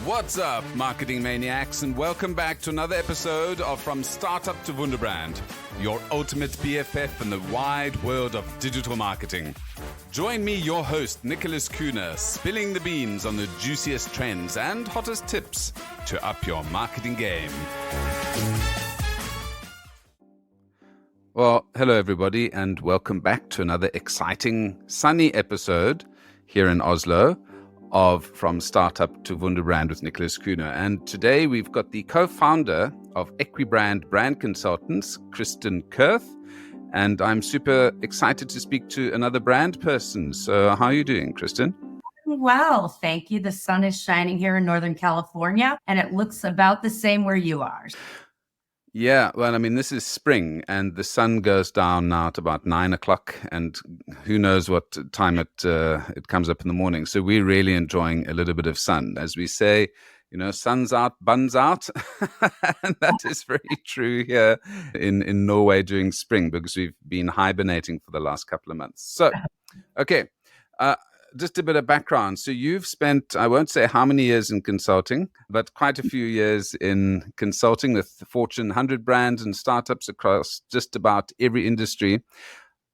What's up, marketing maniacs, and welcome back to another episode of From Startup to Wunderbrand, your ultimate BFF in the wide world of digital marketing. Join me, your host, Nicholas Kuhne, spilling the beans on the juiciest trends and hottest tips to up your marketing game. Well, hello everybody, and welcome back to another exciting, sunny episode here in Oslo of From Startup to Wunderbrand with Nicholas Kuhne. And today we've got the co-founder of Equibrand Brand Consultants, Kristin Kurth, and I'm super excited to speak to another brand person. So how are you doing, Kristin? Well, thank you. The sun is shining here in Northern California, and it looks about the same where you are. Yeah, well, I mean, this is spring and the sun goes down now at about 9 o'clock, and who knows what time it comes up in the morning. So we're really enjoying a little bit of sun. As we say, you know, sun's out, buns out. And that is very true here in Norway during spring, because we've been hibernating for the last couple of months. So, okay. Just a bit of background. So you've spent, I won't say how many years in consulting, but quite a few years in consulting with Fortune 100 brands and startups across just about every industry.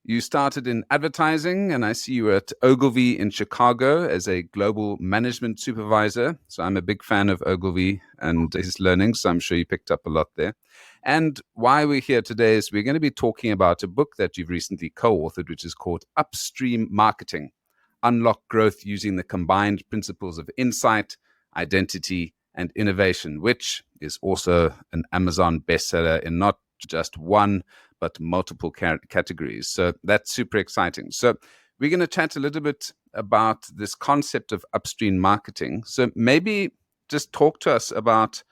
You started in advertising, and I see you were at Ogilvy in Chicago as a global management supervisor. So I'm a big fan of Ogilvy and his learning, so I'm sure you picked up a lot there. And why we're here today is we're going to be talking about a book that you've recently co-authored, which is called Upstream Marketing: Unlock Growth Using the Combined Principles of Insight, Identity, and Innovation, which is also an Amazon bestseller in not just one, but multiple categories. So that's super exciting. So we're going to chat a little bit about this concept of upstream marketing. So maybe just talk to us about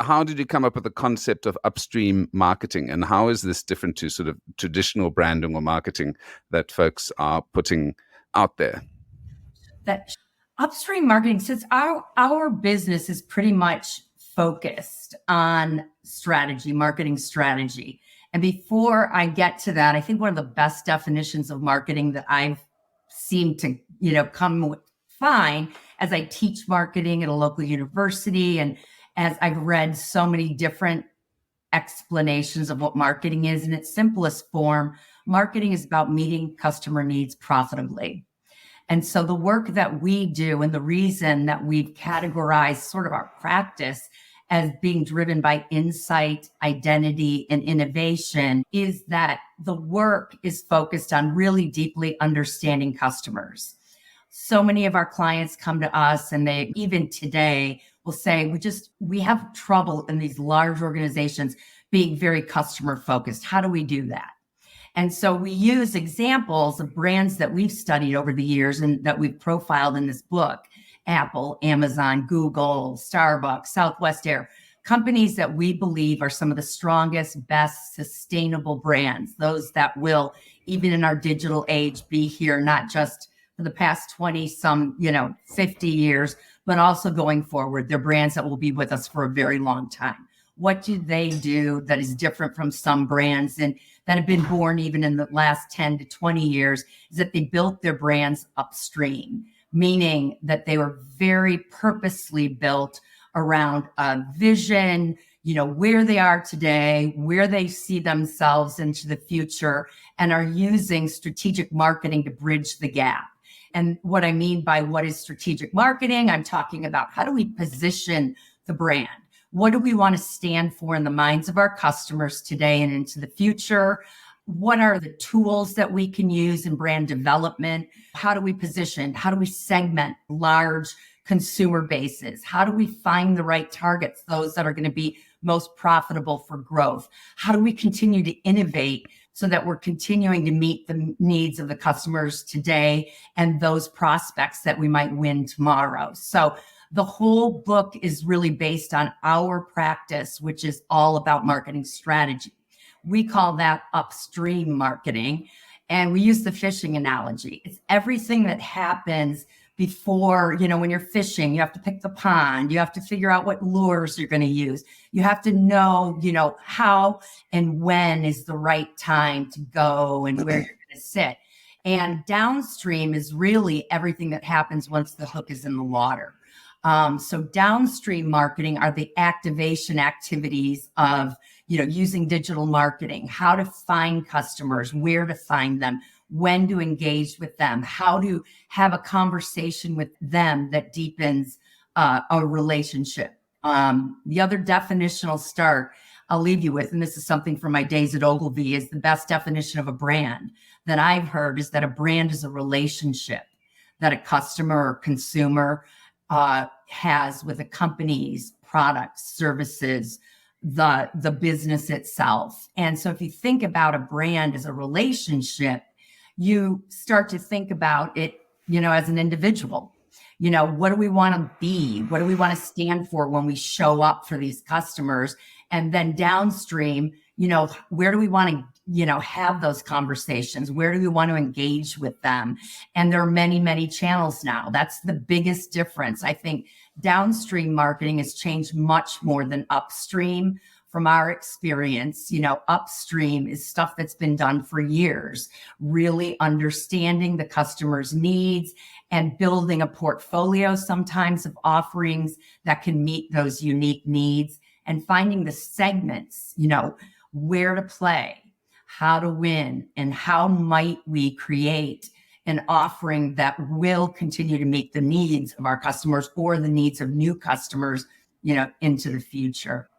how did you come up with the concept of upstream marketing, and how is this different to sort of traditional branding or marketing that folks are putting out there? That upstream marketing, since our business is pretty much focused on strategy, marketing strategy. And before I get to that, I think one of the best definitions of marketing that I've seen to, find as I teach marketing at a local university, and as I've read so many different explanations of what marketing is in its simplest form, marketing is about meeting customer needs profitably. And so the work that we do, and the reason that we've categorized sort of our practice as being driven by insight, identity, and innovation, is that the work is focused on really deeply understanding customers. So many of our clients come to us, and they, even today, will say, we have trouble in these large organizations being very customer focused. How do we do that? And so we use examples of brands that we've studied over the years and that we've profiled in this book: Apple, Amazon, Google, Starbucks, Southwest Air, companies that we believe are some of the strongest, best sustainable brands, those that will, even in our digital age, be here, not just for the past 50 years, but also going forward. They're brands that will be with us for a very long time. What do they do that is different from some brands and that have been born even in the last 10 to 20 years, is that they built their brands upstream, meaning that they were very purposely built around a vision, where they are today, where they see themselves into the future, and are using strategic marketing to bridge the gap. And what I mean by what is strategic marketing, I'm talking about how do we position the brand? What do we want to stand for in the minds of our customers today and into the future? What are the tools that we can use in brand development? How do we position? How do we segment large consumer bases? How do we find the right targets, those that are going to be most profitable for growth? How do we continue to innovate so that we're continuing to meet the needs of the customers today and those prospects that we might win tomorrow? So the whole book is really based on our practice, which is all about marketing strategy. We call that upstream marketing, and we use the fishing analogy. It's everything that happens before, when you're fishing. You have to pick the pond. You have to figure out what lures you're going to use. You have to know, how and when is the right time to go and where you're going to sit. And downstream is really everything that happens once the hook is in the water. So downstream marketing are the activation activities of, using digital marketing, how to find customers, where to find them, when to engage with them, how to have a conversation with them that deepens a relationship. The other definitional start I'll leave you with, and this is something from my days at Ogilvy, is the best definition of a brand that I've heard is that a brand is a relationship that a customer or consumer has with a company's products, services, the business itself. And so if you think about a brand as a relationship, you start to think about it, as an individual. What do we want to be? What do we want to stand for when we show up for these customers? And then downstream, where do we want to, have those conversations? Where do we want to engage with them? And there are many, many channels now. That's the biggest difference. I think downstream marketing has changed much more than upstream. From our experience, upstream is stuff that's been done for years, really understanding the customer's needs and building a portfolio sometimes of offerings that can meet those unique needs and finding the segments, where to play, how to win, and how might we create an offering that will continue to meet the needs of our customers or the needs of new customers, into the future.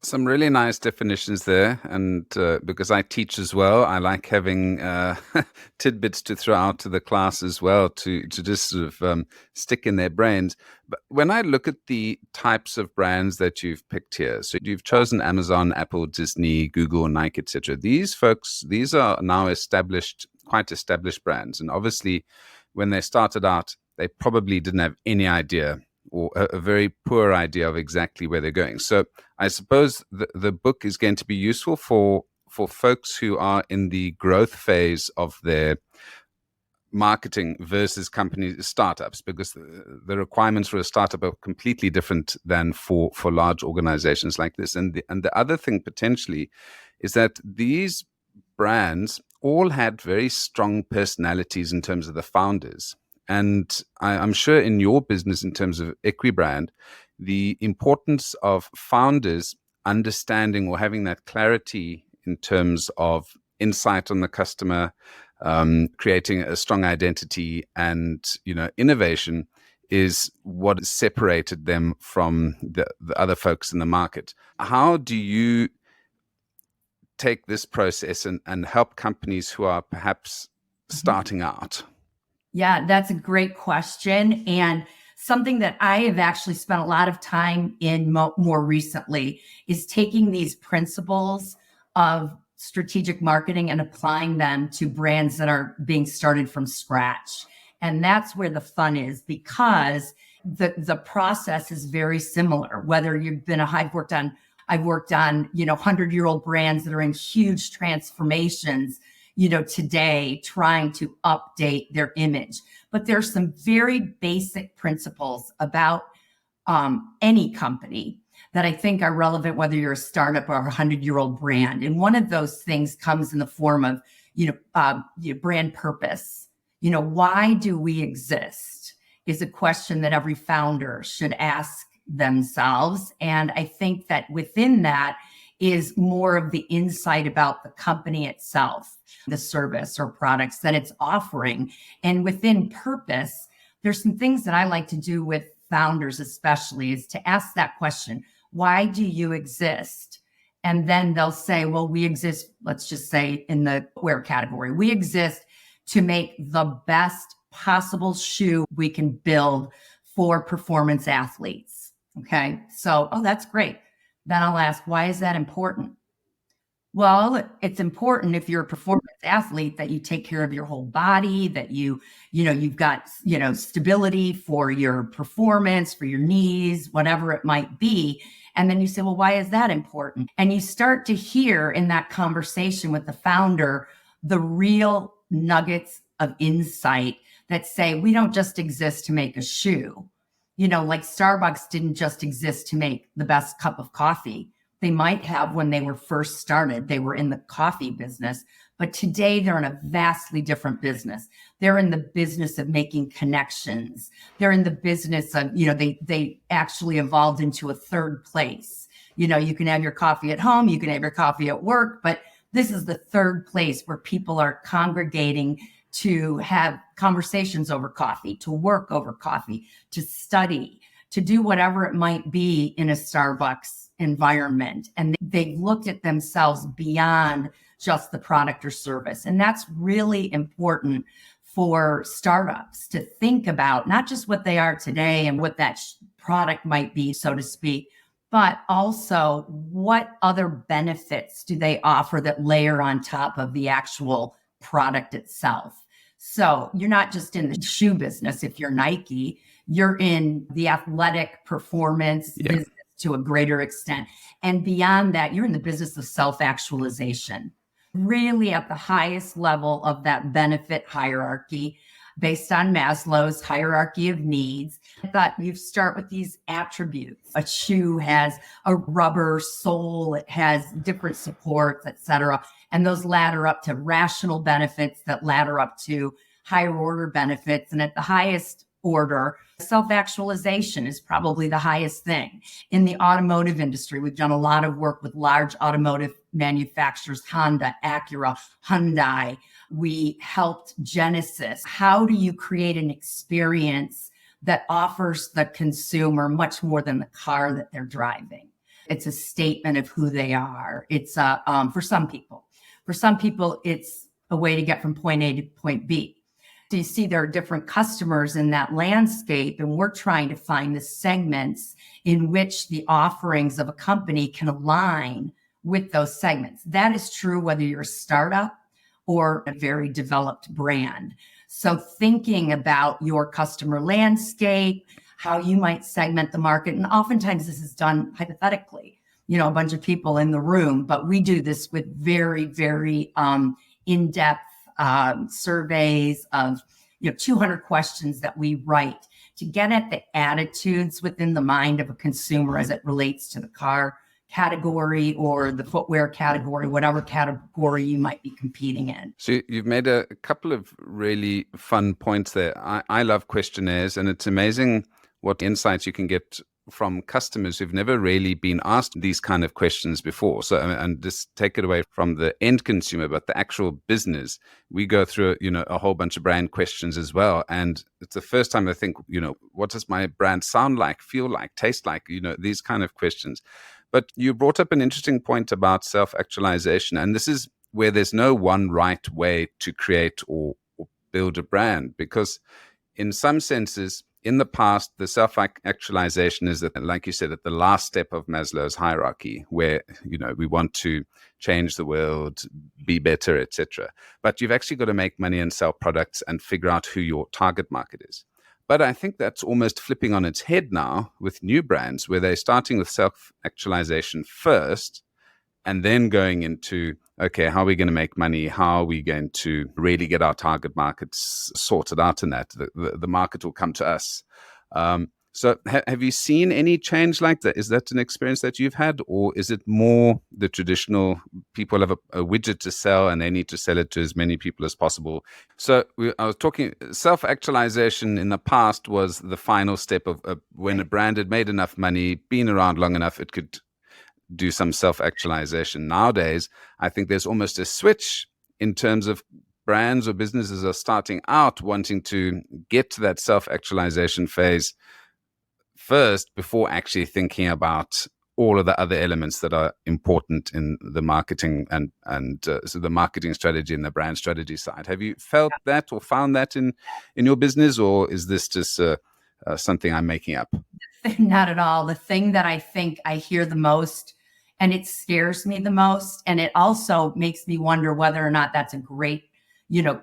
Some really nice definitions there. And because I teach as well, I like having tidbits to throw out to the class as well to just sort of stick in their brains. But when I look at the types of brands that you've picked here, so you've chosen Amazon, Apple, Disney, Google, Nike, etc. These folks, these are now quite established brands. And obviously, when they started out, they probably didn't have any idea or a very poor idea of exactly where they're going. So I suppose the book is going to be useful for folks who are in the growth phase of their marketing versus startups, because the requirements for a startup are completely different than for large organizations like this. And the other thing potentially is that these brands all had very strong personalities in terms of the founders. And I'm sure in your business, in terms of Equibrand, the importance of founders understanding or having that clarity in terms of insight on the customer, creating a strong identity and, innovation is what separated them from the other folks in the market. How do you take this process and help companies who are perhaps starting out? Yeah, that's a great question. And something that I have actually spent a lot of time in more recently is taking these principles of strategic marketing and applying them to brands that are being started from scratch. And that's where the fun is, because the process is very similar. Whether you've been I've worked on 100-year-old brands that are in huge transformations, today, trying to update their image. But there's some very basic principles about any company that I think are relevant, whether you're a startup or a 100-year-old brand. And one of those things comes in the form of, brand purpose. Why do we exist is a question that every founder should ask themselves. And I think that within that is more of the insight about the company itself, the service or products that it's offering. And within purpose, there's some things that I like to do with founders, especially, is to ask that question, why do you exist? And then they'll say, well, we exist, let's just say in the wear category, we exist to make the best possible shoe we can build for performance athletes. Okay. So, that's great. Then I'll ask, why is that important? Well, it's important if you're a performance athlete that you take care of your whole body, that you've got, stability for your performance, for your knees, whatever it might be. And then you say, well, why is that important? And you start to hear in that conversation with the founder, the real nuggets of insight that say, we don't just exist to make a shoe. Like Starbucks didn't just exist to make the best cup of coffee. They might have when they were first started, they were in the coffee business, But today they're in a vastly different business. They're in the business of making connections. They're in the business of, they actually evolved into a third place. You can have your coffee at home, you can have your coffee at work, but this is the third place where people are congregating to have conversations over coffee, to work over coffee, to study, to do whatever it might be in a Starbucks environment. And they've looked at themselves beyond just the product or service. And that's really important for startups to think about, not just what they are today and what that product might be, so to speak, but also what other benefits do they offer that layer on top of the actual product itself. So you're not just in the shoe business if you're Nike, you're in the athletic performance business to a greater extent. And beyond that, you're in the business of self-actualization, really at the highest level of that benefit hierarchy based on Maslow's hierarchy of needs. I thought you start with these attributes. A shoe has a rubber sole, it has different supports, et cetera. And those ladder up to rational benefits that ladder up to higher order benefits. And at the highest order, self-actualization is probably the highest thing. In the automotive industry, we've done a lot of work with large automotive manufacturers, Honda, Acura, Hyundai. We helped Genesis. How do you create an experience that offers the consumer much more than the car that they're driving? It's a statement of who they are. It's for some people. For some people, it's a way to get from point A to point B. So you see there are different customers in that landscape, and we're trying to find the segments in which the offerings of a company can align with those segments. That is true whether you're a startup or a very developed brand. So thinking about your customer landscape, how you might segment the market, and oftentimes this is done hypothetically, a bunch of people in the room, but we do this with very, very in-depth surveys of 200 questions that we write to get at the attitudes within the mind of a consumer as it relates to the car category or the footwear category, whatever category you might be competing in. So you've made a couple of really fun points there. I love questionnaires, and it's amazing what insights you can get from customers who've never really been asked these kind of questions before. So, and just take it away from the end consumer, but the actual business, we go through, a whole bunch of brand questions as well. And it's the first time I think, what does my brand sound like, feel like, taste like, these kind of questions. But you brought up an interesting point about self-actualization. And this is where there's no one right way to create or build a brand, because in some senses, in the past, the self-actualization is, like you said, at the last step of Maslow's hierarchy, where we want to change the world, be better, etc. But you've actually got to make money and sell products and figure out who your target market is. But I think that's almost flipping on its head now with new brands, where they're starting with self-actualization first, and then going into, okay, how are we going to make money? How are we going to really get our target markets sorted out in that? The market will come to us. So have you seen any change like that? Is that an experience that you've had? Or is it more the traditional, people have a widget to sell and they need to sell it to as many people as possible? So I was talking, self-actualization in the past was the final step of when a brand had made enough money, been around long enough, it could do some self-actualization. Nowadays, I think there's almost a switch in terms of brands or businesses are starting out wanting to get to that self-actualization phase first before actually thinking about all of the other elements that are important in the marketing and so the marketing strategy and the brand strategy side. Have you felt that or found that in your business, or is this just something I'm making up? Not at all. The thing that I think I hear the most, and it scares me the most, and it also makes me wonder whether or not that's a great,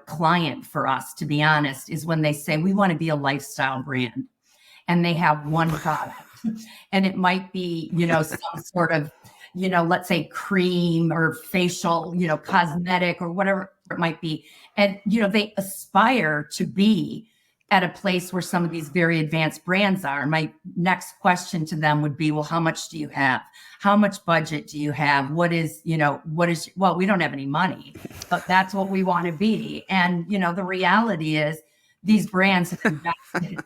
client for us, to be honest, is when they say we want to be a lifestyle brand and they have one product and it might be, some sort of, let's say cream or facial, cosmetic or whatever it might be. And, they aspire to be at a place where some of these very advanced brands are. My next question to them would be, well, how much do you have? How much budget do you have? Well, we don't have any money, but that's what we want to be. And, the reality is these brands have invested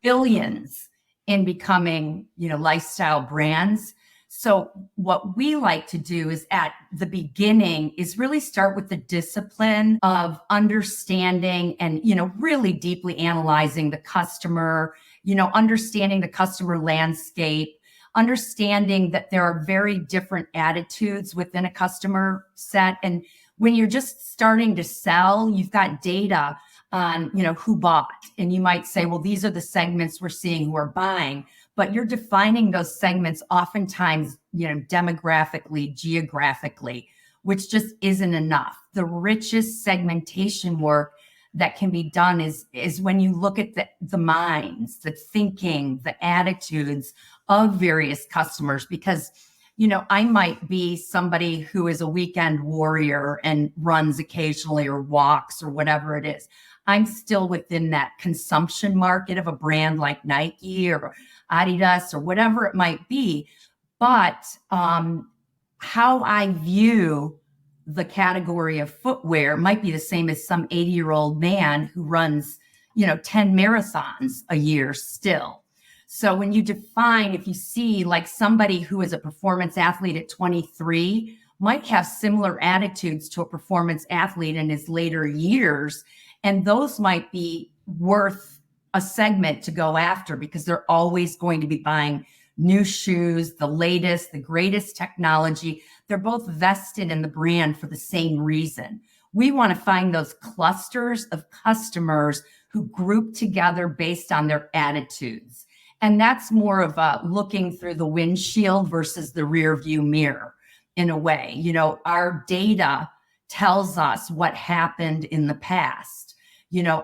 billions in becoming, lifestyle brands. So what we like to do is at the beginning is really start with the discipline of understanding and, really deeply analyzing the customer, understanding the customer landscape, understanding that there are very different attitudes within a customer set. And when you're just starting to sell, you've got data on, who bought. And you might say, well, these are the segments we're seeing who are buying. But you're defining those segments oftentimes, demographically, geographically, which just isn't enough. The richest segmentation work that can be done is when you look at the minds, the thinking, the attitudes of various customers, because, I might be somebody who is a weekend warrior and runs occasionally or walks or whatever it is. I'm still within that consumption market of a brand like Nike or Adidas or whatever it might be. But how I view the category of footwear might be the same as some 80-year-old man who runs, 10 marathons a year still. So when you define, if you see like somebody who is a performance athlete at 23 might have similar attitudes to a performance athlete in his later years, and those might be worth a segment to go after because they're always going to be buying new shoes, the latest, the greatest technology. They're both vested in the brand for the same reason. We want to find those clusters of customers who group together based on their attitudes. And that's more of a looking through the windshield versus the rear view mirror in a way. Our data tells us what happened in the past.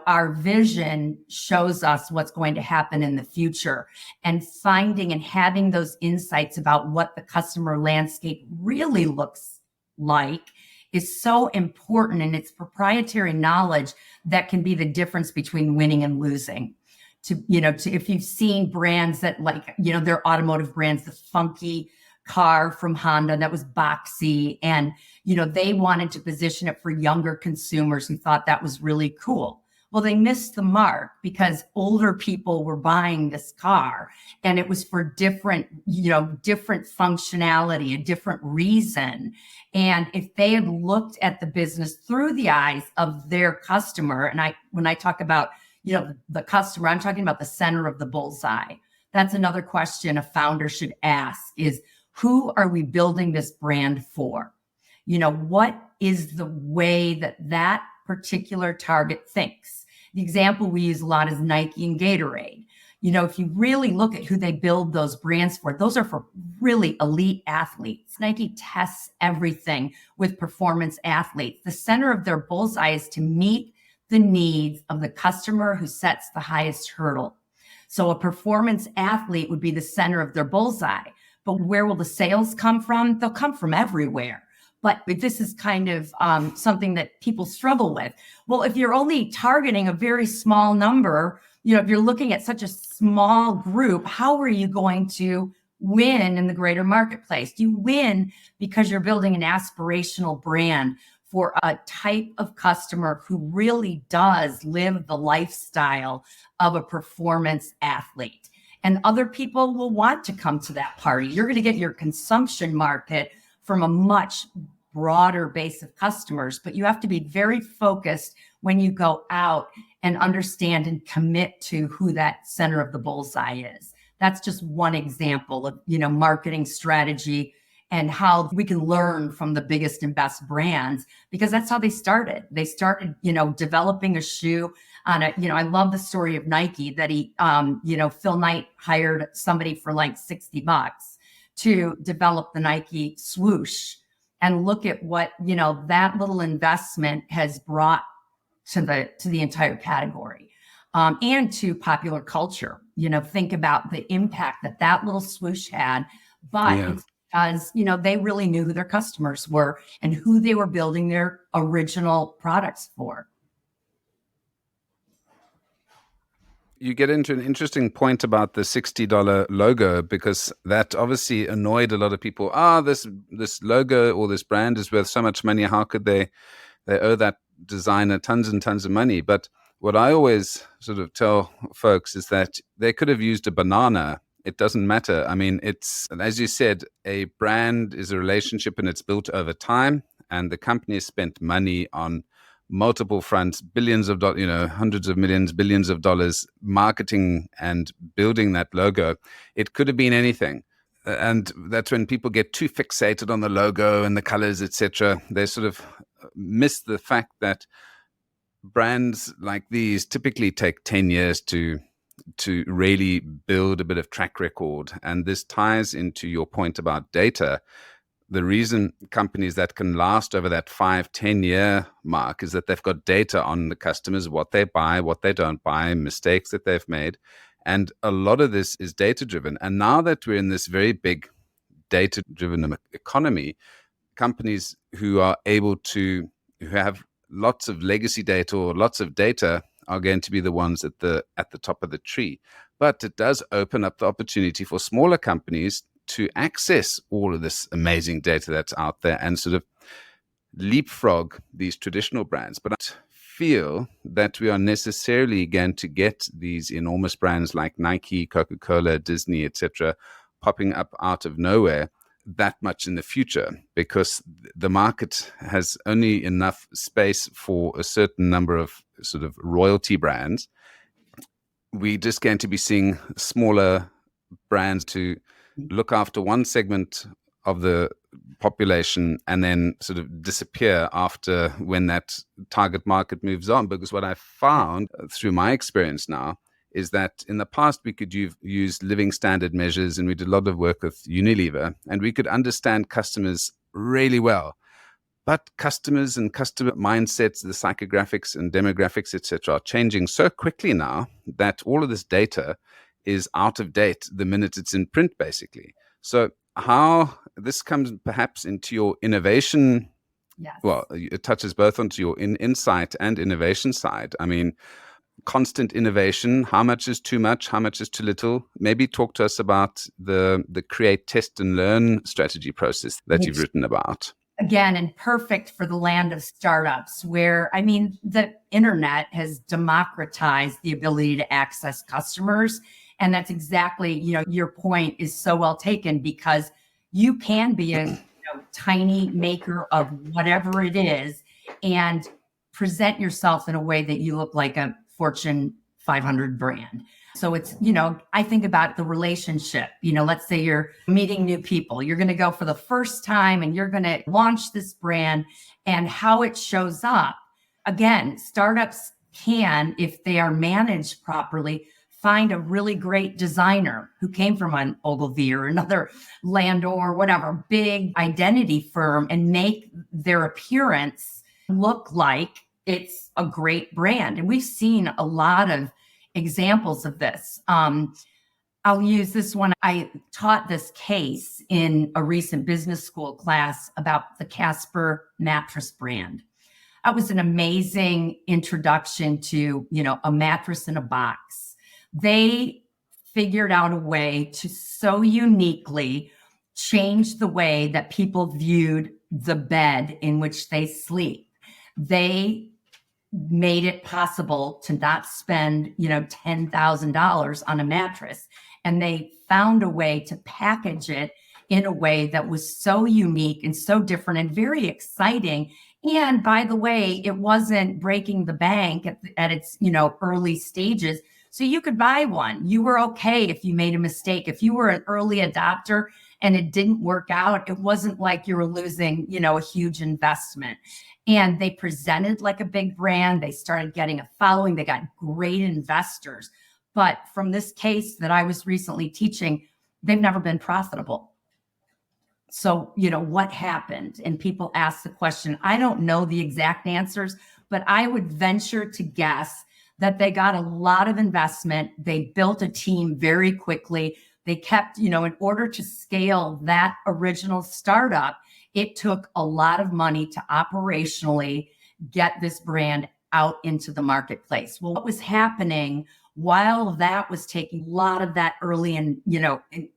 Our vision shows us what's going to happen in the future, and finding and having those insights about what the customer landscape really looks like is so important. And it's proprietary knowledge that can be the difference between winning and losing. If you've seen brands that they're automotive brands, the funky car from Honda that was boxy, and they wanted to position it for younger consumers who thought that was really cool. Well, they missed the mark because older people were buying this car, and it was for different functionality, a different reason. And if they had looked at the business through the eyes of their customer, and when I talk about the customer, I'm talking about the center of the bullseye. That's another question a founder should ask is, who are we building this brand for? What is the way that particular target thinks? The example we use a lot is Nike and Gatorade. If you really look at who they build those brands for, those are for really elite athletes. Nike tests everything with performance athletes. The center of their bullseye is to meet the needs of the customer who sets the highest hurdle. So a performance athlete would be the center of their bullseye. But where will the sales come from? They'll come from everywhere. But this is kind of something that people struggle with. Well, if you're only targeting a very small number, if you're looking at such a small group, how are you going to win in the greater marketplace? You win because you're building an aspirational brand for a type of customer who really does live the lifestyle of a performance athlete. And other people will want to come to that party. You're going to get your consumption market from a much broader base of customers, but you have to be very focused when you go out and understand and commit to who that center of the bullseye is. That's just one example of, marketing strategy and how we can learn from the biggest and best brands, because that's how they started. They started, developing a shoe on I love the story of Nike that Phil Knight hired somebody for like $60 to develop the Nike swoosh, and look at what, that little investment has brought to the entire category, and to popular culture. Think about the impact that little swoosh had, but it's because, they really knew who their customers were and who they were building their original products for. You get into an interesting point about the $60 logo, because that obviously annoyed a lot of people. This logo or this brand is worth so much money. How could they owe that designer tons and tons of money? But what I always sort of tell folks is that they could have used a banana. It doesn't matter. I mean, it's, as you said, a brand is a relationship and it's built over time. And the company has spent money on multiple fronts, billions of dollars, hundreds of millions, billions of dollars, marketing and building that logo. It could have been anything. And that's when people get too fixated on the logo and the colors, etc. They sort of miss the fact that brands like these typically take 10 years to really build a bit of track record. And this ties into your point about data. The reason companies that can last over that 5-10 year mark is that they've got data on the customers, what they buy, what they don't buy, mistakes that they've made. And a lot of this is data driven. And now that we're in this very big data driven economy, companies who have lots of legacy data or lots of data are going to be the ones at the top of the tree. But it does open up the opportunity for smaller companies to access all of this amazing data that's out there and sort of leapfrog these traditional brands. But I feel that we are necessarily going to get these enormous brands like Nike, Coca-Cola, Disney, etc., popping up out of nowhere that much in the future, because the market has only enough space for a certain number of sort of royalty brands. We're just going to be seeing smaller brands to look after one segment of the population and then sort of disappear after when that target market moves on. Because what I found through my experience now is that in the past we could use living standard measures, and we did a lot of work with Unilever, and we could understand customers really well. But customers and customer mindsets, the psychographics and demographics, etc., are changing so quickly now that all of this data is out of date the minute it's in print, basically. So how this comes perhaps into your innovation, Yes. Well, it touches both onto your insight and innovation side. I mean, constant innovation, how much is too much, how much is too little? Maybe talk to us about the create, test, and learn strategy process that you've written about. Again, and perfect for the land of startups where, I mean, the internet has democratized the ability to access customers. And that's exactly, your point is so well taken, because you can be a tiny maker of whatever it is and present yourself in a way that you look like a Fortune 500 brand. So it's, I think about the relationship. Let's say you're meeting new people. You're going to go for the first time and you're going to launch this brand, and how it shows up. Again, startups can, if they are managed properly, find a really great designer who came from an Ogilvy or another Landor or whatever big identity firm and make their appearance look like it's a great brand. And we've seen a lot of examples of this. I'll use this one. I taught this case in a recent business school class about the Casper mattress brand. That was an amazing introduction to, a mattress in a box. They figured out a way to so uniquely change the way that people viewed the bed in which they sleep. They made it possible to not spend, $10,000 on a mattress. And they found a way to package it in a way that was so unique and so different and very exciting. And by the way, it wasn't breaking the bank at its, early stages. So you could buy one. You were okay if you made a mistake. If you were an early adopter and it didn't work out, it wasn't like you were losing, a huge investment. And they presented like a big brand. They started getting a following. They got great investors. But from this case that I was recently teaching, they've never been profitable. So, what happened? And people ask the question. I don't know the exact answers, but I would venture to guess that they got a lot of investment. They built a team very quickly. They kept, in order to scale that original startup, it took a lot of money to operationally get this brand out into the marketplace. Well, what was happening while that was taking a lot of that early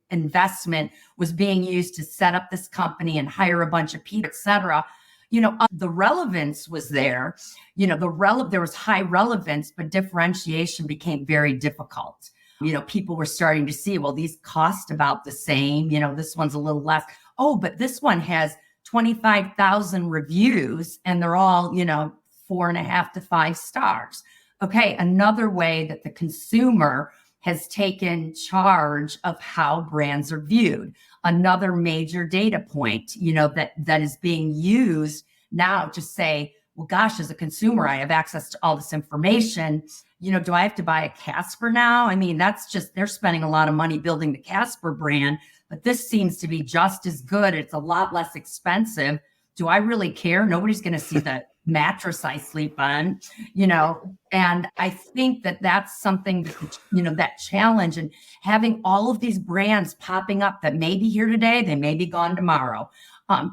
investment was being used to set up this company and hire a bunch of people, et cetera. The relevance was there, there was high relevance, but differentiation became very difficult. People were starting to see, well, these cost about the same, this one's a little less. Oh, but this one has 25,000 reviews and they're all, 4.5 to 5 stars. Okay. Another way that the consumer has taken charge of how brands are viewed. Another major data point, that is being used now to say, well, gosh, as a consumer, I have access to all this information. Do I have to buy a Casper now? I mean, they're spending a lot of money building the Casper brand, but this seems to be just as good. It's a lot less expensive. Do I really care? Nobody's going to see the mattress I sleep on, and I think that that's something that, that challenge, and having all of these brands popping up that may be here today, they may be gone tomorrow,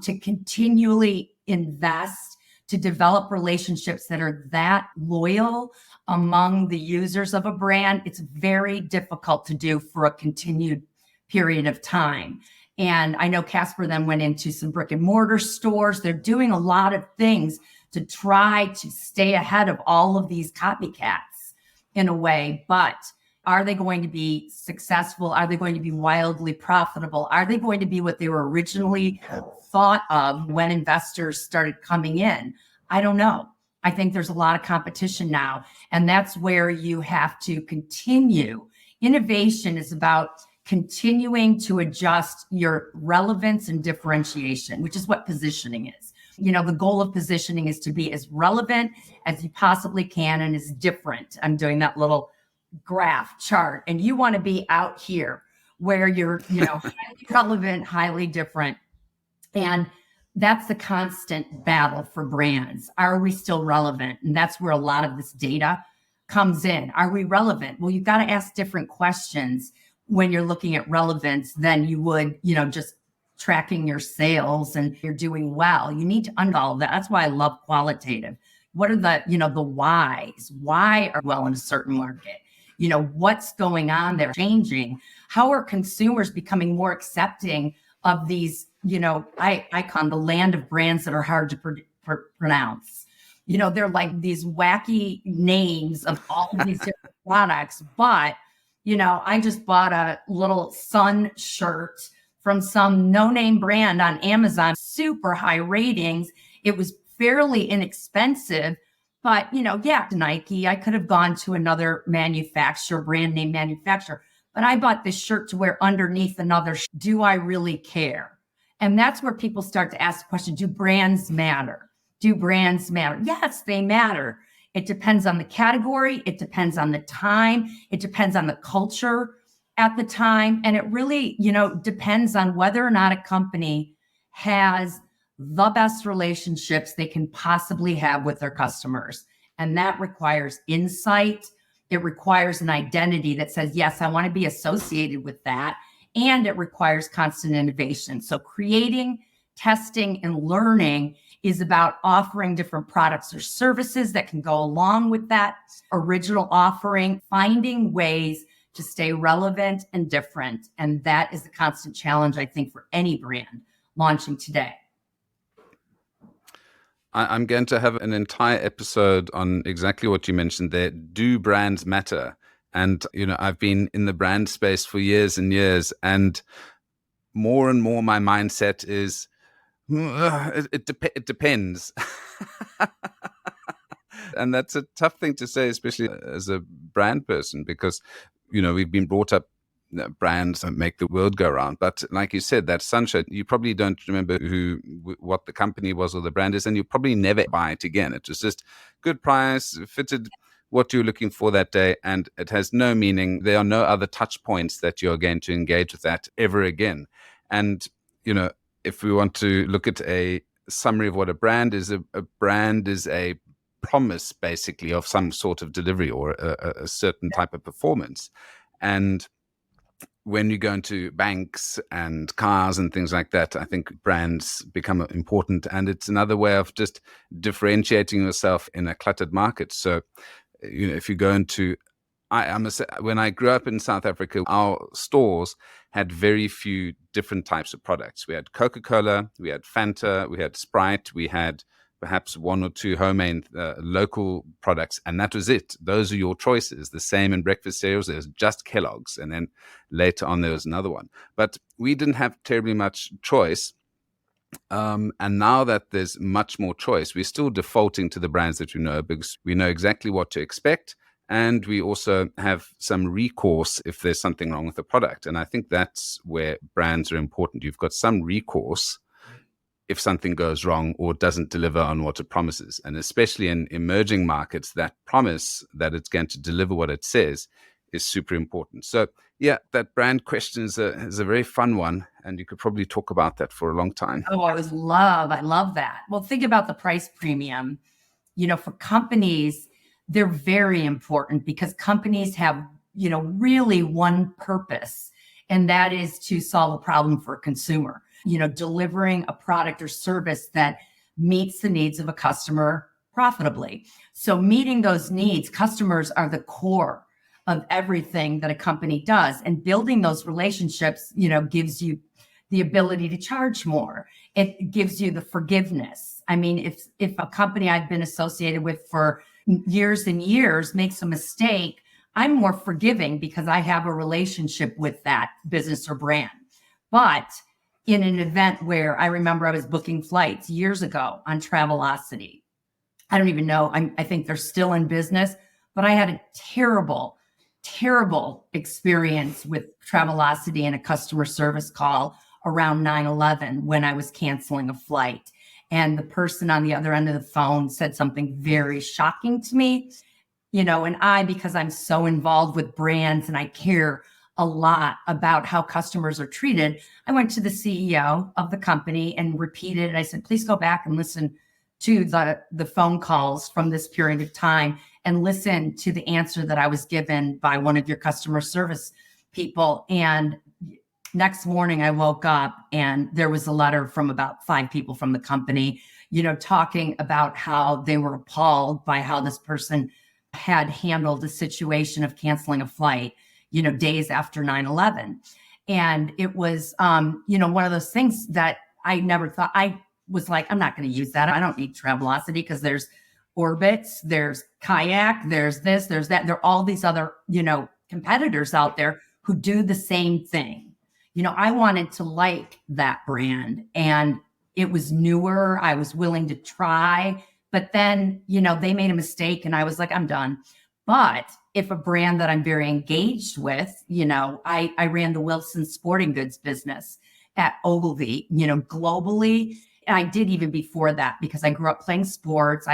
to continually invest, to develop relationships that are that loyal among the users of a brand. It's very difficult to do for a continued period of time. And I know Casper then went into some brick and mortar stores. They're doing a lot of things to try to stay ahead of all of these copycats in a way. But are they going to be successful? Are they going to be wildly profitable? Are they going to be what they were originally thought of when investors started coming in? I don't know. I think there's a lot of competition now, and that's where you have to continue. Innovation is about continuing to adjust your relevance and differentiation, which is what positioning is. The goal of positioning is to be as relevant as you possibly can and as different. I'm doing that little graph chart, and you want to be out here where you're, highly relevant, highly different. And that's the constant battle for brands. Are we still relevant? And that's where a lot of this data comes in. Are we relevant? Well, you've got to ask different questions when you're looking at relevance than you would, just tracking your sales and you're doing well. You need to unfollow that. That's why I love qualitative. What are the whys? Why are well in a certain market? What's going on there changing? How are consumers becoming more accepting of these, I call them the land of brands that are hard to pronounce. They're like these wacky names of all of these different products. But, I just bought a little sun shirt from some no-name brand on Amazon, super high ratings. It was fairly inexpensive, but, Nike, I could have gone to another manufacturer, brand name manufacturer, but I bought this shirt to wear underneath another. Do I really care? And that's where people start to ask the question, do brands matter? Do brands matter? Yes, they matter. It depends on the category. It depends on the time. It depends on the culture at the time. And it really, depends on whether or not a company has the best relationships they can possibly have with their customers. And that requires insight. It requires an identity that says, yes, I want to be associated with that. And it requires constant innovation. So creating, testing, and learning is about offering different products or services that can go along with that original offering, finding ways to stay relevant and different. And that is a constant challenge, I think, for any brand launching today. I'm going to have an entire episode on exactly what you mentioned there. Do brands matter? And, I've been in the brand space for years and years, and more my mindset is, it depends. And that's a tough thing to say, especially as a brand person, because, we've been brought up, brands that make the world go round. But like you said, that sunshine, you probably don't remember what the company was or the brand is, and you probably never buy it again. It was just good price, fitted what you're looking for that day, and it has no meaning. There are no other touch points that you're going to engage with that ever again. And, if we want to look at a summary of what a brand is a promise, basically, of some sort of delivery or a certain type of performance. And when you go into banks and cars and things like that, I think brands become important, and it's another way of just differentiating yourself in a cluttered market. So, if you go into I must say, when I grew up in South Africa, our stores had very few different types of products. We had Coca-Cola, we had Fanta, we had Sprite, we had perhaps one or two homemade local products, and that was it. Those are your choices. The same in breakfast cereals, there's just Kellogg's, and then later on there was another one. But we didn't have terribly much choice. And now that there's much more choice, we're still defaulting to the brands that we know because we know exactly what to expect. And we also have some recourse if there's something wrong with the product. And I think that's where brands are important. You've got some recourse if something goes wrong or doesn't deliver on what it promises. And especially in emerging markets, that promise that it's going to deliver what it says is super important. So yeah, that brand question is a very fun one. And you could probably talk about that for a long time. Oh, I love that. Well, think about the price premium. For companies, they're very important because companies have, really one purpose, and that is to solve a problem for a consumer, delivering a product or service that meets the needs of a customer profitably. So meeting those needs, customers are the core of everything that a company does. And building those relationships, gives you the ability to charge more. It gives you the forgiveness. I mean, if a company I've been associated with for years and years makes a mistake, I'm more forgiving because I have a relationship with that business or brand. But in an event where I remember I was booking flights years ago on Travelocity, I don't even know, I think they're still in business, but I had a terrible experience with Travelocity and a customer service call around 9/11 when I was canceling a flight. And the person on the other end of the phone said something very shocking to me, and because I'm so involved with brands and I care a lot about how customers are treated, I went to the CEO of the company and repeated it. I said, please go back and listen to the phone calls from this period of time and listen to the answer that I was given by one of your customer service people. And next morning I woke up and there was a letter from about 5 people from the company, talking about how they were appalled by how this person had handled the situation of canceling a flight, days after 9/11. And it was, one of those things that I never thought. I was like, I'm not going to use that. I don't need Travelocity because there's Orbitz, there's Kayak, there's this, there's that. There are all these other, competitors out there who do the same thing. I wanted to like that brand and it was newer. I was willing to try, but then, they made a mistake and I was like, I'm done. But if a brand that I'm very engaged with, I ran the Wilson sporting goods business at Ogilvy, globally. And I did even before that because I grew up playing sports.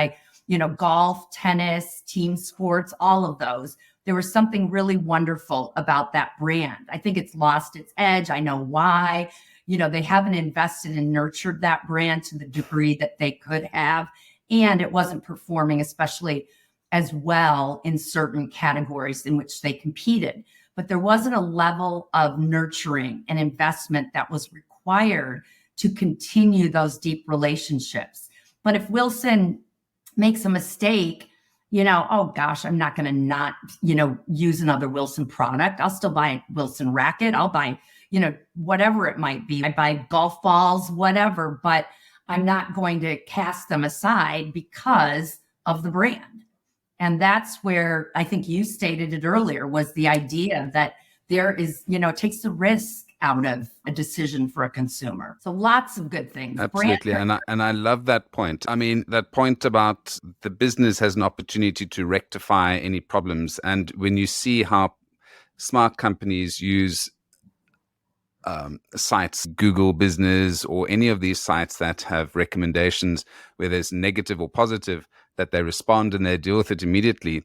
Golf, tennis, team sports, all of those. There was something really wonderful about that brand. I think it's lost its edge. I know why. They haven't invested and nurtured that brand to the degree that they could have. And it wasn't performing especially as well in certain categories in which they competed. But there wasn't a level of nurturing and investment that was required to continue those deep relationships. But if Wilson makes a mistake, oh gosh, I'm not going to not, use another Wilson product. I'll still buy a Wilson racket. I'll buy, whatever it might be. I buy golf balls, whatever, but I'm not going to cast them aside because of the brand. And that's where I think you stated it earlier was the idea that there is, it takes the risk out of a decision for a consumer. So lots of good things. Absolutely. And I love that point. I mean, that point about the business has an opportunity to rectify any problems. And when you see how smart companies use sites, Google Business, or any of these sites that have recommendations where there's negative or positive, that they respond and they deal with it immediately.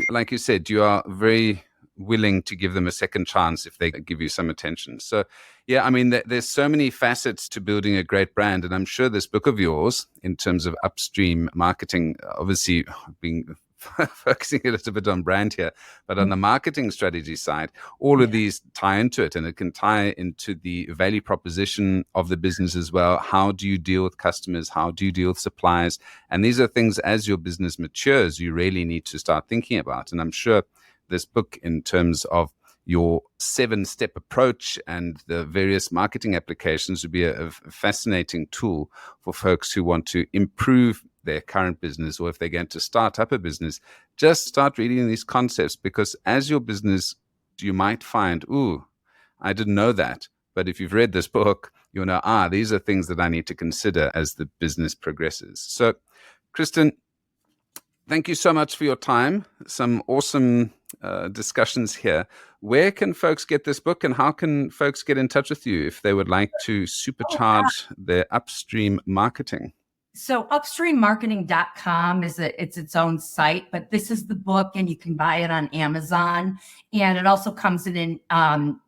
Like you said, you are very willing to give them a second chance if they give you some attention. So, yeah, I mean, there's so many facets to building a great brand. And I'm sure this book of yours, in terms of upstream marketing, obviously being focusing a little bit on brand here, but on the marketing strategy side, all of these tie into it, and it can tie into the value proposition of the business as well. How do you deal with customers? How do you deal with suppliers? And these are things as your business matures, you really need to start thinking about. And I'm sure this book in terms of your 7-step approach and the various marketing applications would be a fascinating tool for folks who want to improve their current business, or if they're going to start up a business, just start reading these concepts, because as your business, you might find, ooh, I didn't know that. But if you've read this book, you'll know, these are things that I need to consider as the business progresses. So, Kristin, thank you so much for your time. Some awesome discussions here. Where can folks get this book, and how can folks get in touch with you if they would like to supercharge their upstream marketing? So upstreammarketing.com it's its own site, but this is the book, and you can buy it on Amazon. And it also comes in an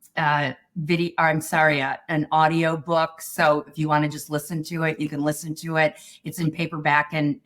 audio book. So if you want to just listen to it, you can listen to it. It's in paperback and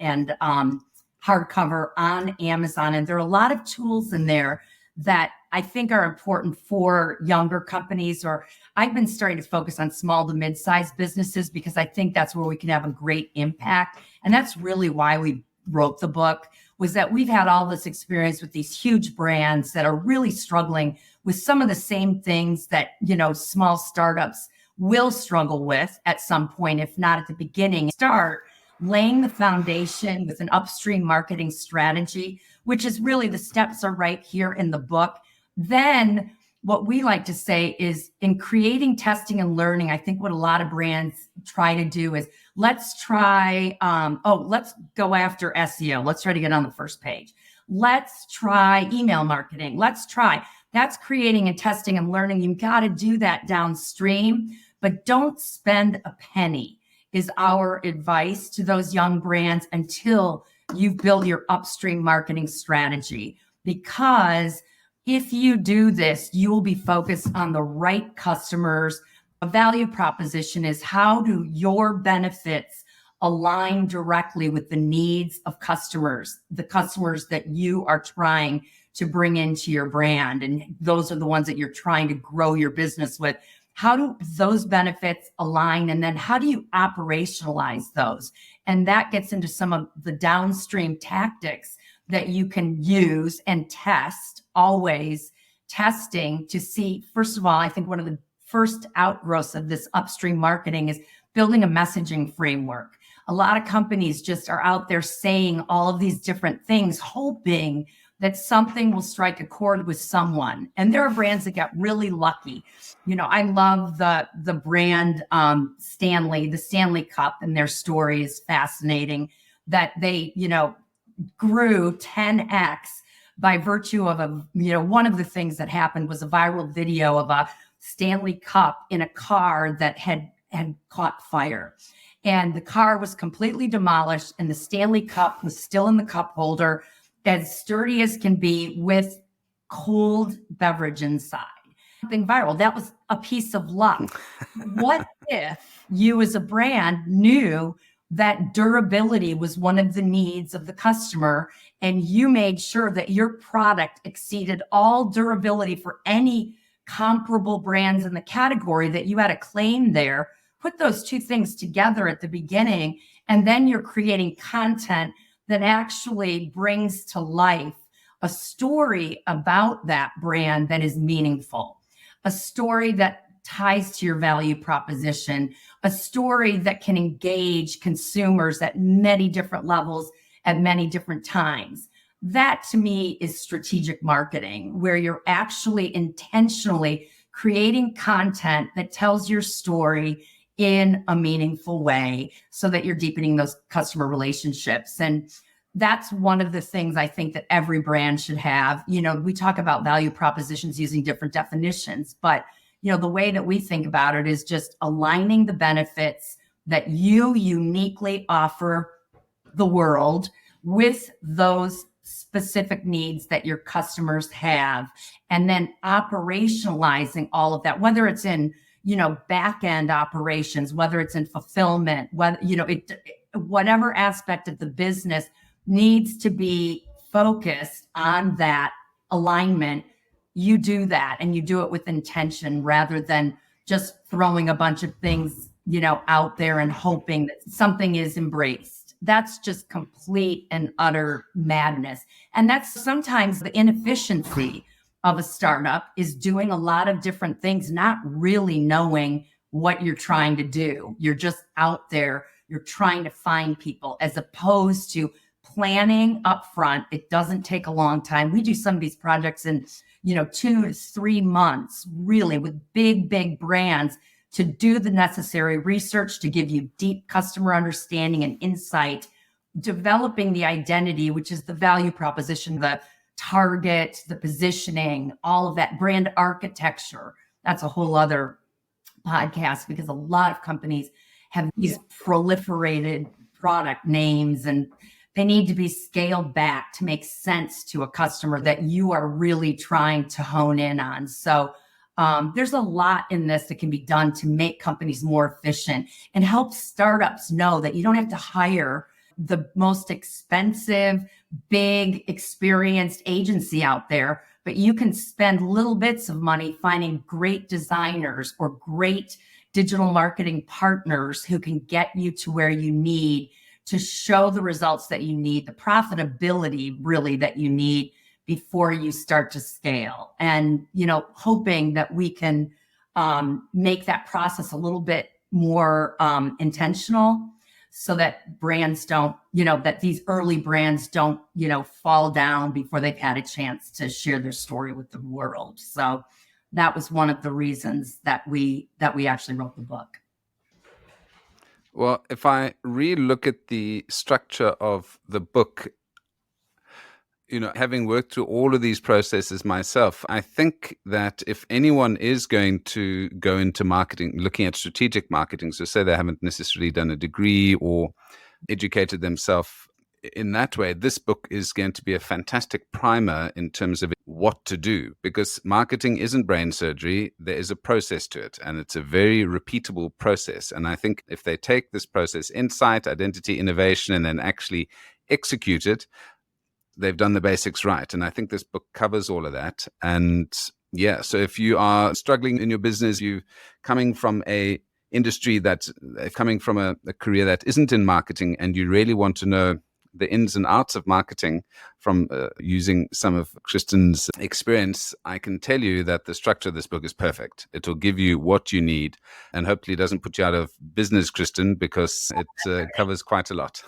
hardcover on Amazon. And there are a lot of tools in there that I think are important for younger companies, or I've been starting to focus on small to mid-sized businesses, because I think that's where we can have a great impact. And that's really why we wrote the book, was that we've had all this experience with these huge brands that are really struggling with some of the same things that, small startups will struggle with at some point, if not at the beginning. Start laying the foundation with an upstream marketing strategy, which is really, the steps are right here in the book. Then what we like to say is, in creating, testing, and learning, I think what a lot of brands try to do is, let's try, let's go after SEO. Let's try to get on the first page. Let's try email marketing. That's creating and testing and learning. You've got to do that downstream, but don't spend a penny, is our advice to those young brands, until you've built your upstream marketing strategy. Because if you do this, you will be focused on the right customers. A value proposition is, how do your benefits align directly with the needs of customers, the customers that you are trying to bring into your brand? And those are the ones that you're trying to grow your business with. How do those benefits align? And then how do you operationalize those? And that gets into some of the downstream tactics that you can use and test, always testing to see. First of all, I think one of the first outgrowths of this upstream marketing is building a messaging framework. A lot of companies just are out there saying all of these different things, hoping that something will strike a chord with someone. And there are brands that got really lucky. I love the brand Stanley, the Stanley Cup, and their story is fascinating, that they, grew 10x by virtue of one of the things that happened was a viral video of a Stanley Cup in a car that had caught fire. And the car was completely demolished, and the Stanley Cup was still in the cup holder, as sturdy as can be, with cold beverage inside. Something viral. That was a piece of luck. What if you as a brand knew that durability was one of the needs of the customer, and you made sure that your product exceeded all durability for any comparable brands in the category, that you had a claim there? Put those two things together at the beginning, and then you're creating content that actually brings to life a story about that brand that is meaningful, a story that ties to your value proposition, a story that can engage consumers at many different levels at many different times. That, to me, is strategic marketing, where you're actually intentionally creating content that tells your story in a meaningful way, so that you're deepening those customer relationships. And that's one of the things I think that every brand should have. We talk about value propositions using different definitions, but the way that we think about it is just aligning the benefits that you uniquely offer the world with those specific needs that your customers have, and then operationalizing all of that, whether it's in back end operations, whether it's in fulfillment, whatever aspect of the business needs to be focused on that alignment. You do that, and you do it with intention, rather than just throwing a bunch of things, out there and hoping that something is embraced. that's just complete and utter madness. And that's sometimes the inefficiency of a startup, is doing a lot of different things, not really knowing what you're trying to do. You're just out there, you're trying to find people, as opposed to planning up front. It doesn't take a long time. We do some of these projects in, 2 to 3 months, really, with big brands, to do the necessary research to give you deep customer understanding and insight, developing the identity, which is the value proposition, the target, the positioning, all of that brand architecture. That's a whole other podcast, because a lot of companies have these proliferated product names, and they need to be scaled back to make sense to a customer that you are really trying to hone in on. So there's a lot in this that can be done to make companies more efficient and help startups know that you don't have to hire the most expensive, big, experienced agency out there, but you can spend little bits of money finding great designers or great digital marketing partners who can get you to where you need to show the results that you need, the profitability really that you need before you start to scale. And, hoping that we can make that process a little bit more intentional, so that brands don't, that these early brands don't, fall down before they've had a chance to share their story with the world. So that was one of the reasons that we actually wrote the book. Well, if I re-look at the structure of the book, having worked through all of these processes myself, I think that if anyone is going to go into marketing, looking at strategic marketing, so say they haven't necessarily done a degree or educated themselves in that way, this book is going to be a fantastic primer in terms of what to do, because marketing isn't brain surgery. There is a process to it, and it's a very repeatable process. And I think if they take this process, insight, identity, innovation, and then actually execute it, they've done the basics right. And I think this book covers all of that. And yeah, so if you are struggling in your business, you coming from a industry coming from a career that isn't in marketing, and you really want to know the ins and outs of marketing from using some of Kristin's experience, I can tell you that the structure of this book is perfect. It will give you what you need, and hopefully doesn't put you out of business, Kristin, because it covers quite a lot.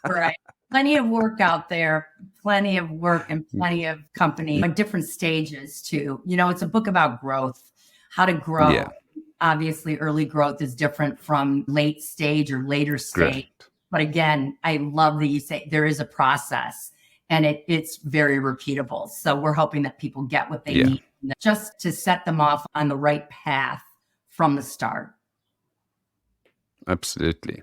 Right. Plenty of work out there, plenty of work, and plenty of companies at different stages too. It's a book about growth, how to grow. Yeah. Obviously, early growth is different from late stage or later stage. Correct. But again, I love that you say there is a process, and it's very repeatable. So we're hoping that people get what they need, just to set them off on the right path from the start. Absolutely.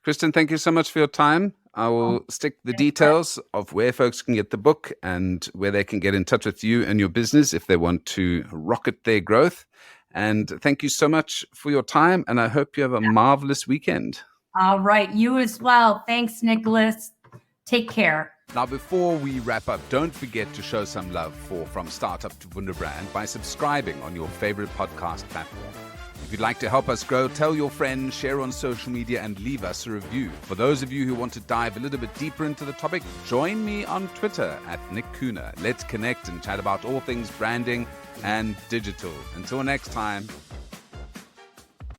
Kristin, thank you so much for your time. I will stick the details of where folks can get the book and where they can get in touch with you and your business if they want to rocket their growth. And thank you so much for your time, and I hope you have a marvelous weekend. All right. You as well. Thanks, Nicholas. Take care. Now, before we wrap up, don't forget to show some love for From Startup to Wunderbrand by subscribing on your favorite podcast platform. If you'd like to help us grow, tell your friends, share on social media, and leave us a review. For those of you who want to dive a little bit deeper into the topic, join me on Twitter @Kuhne. Let's connect and chat about all things branding and digital. Until next time.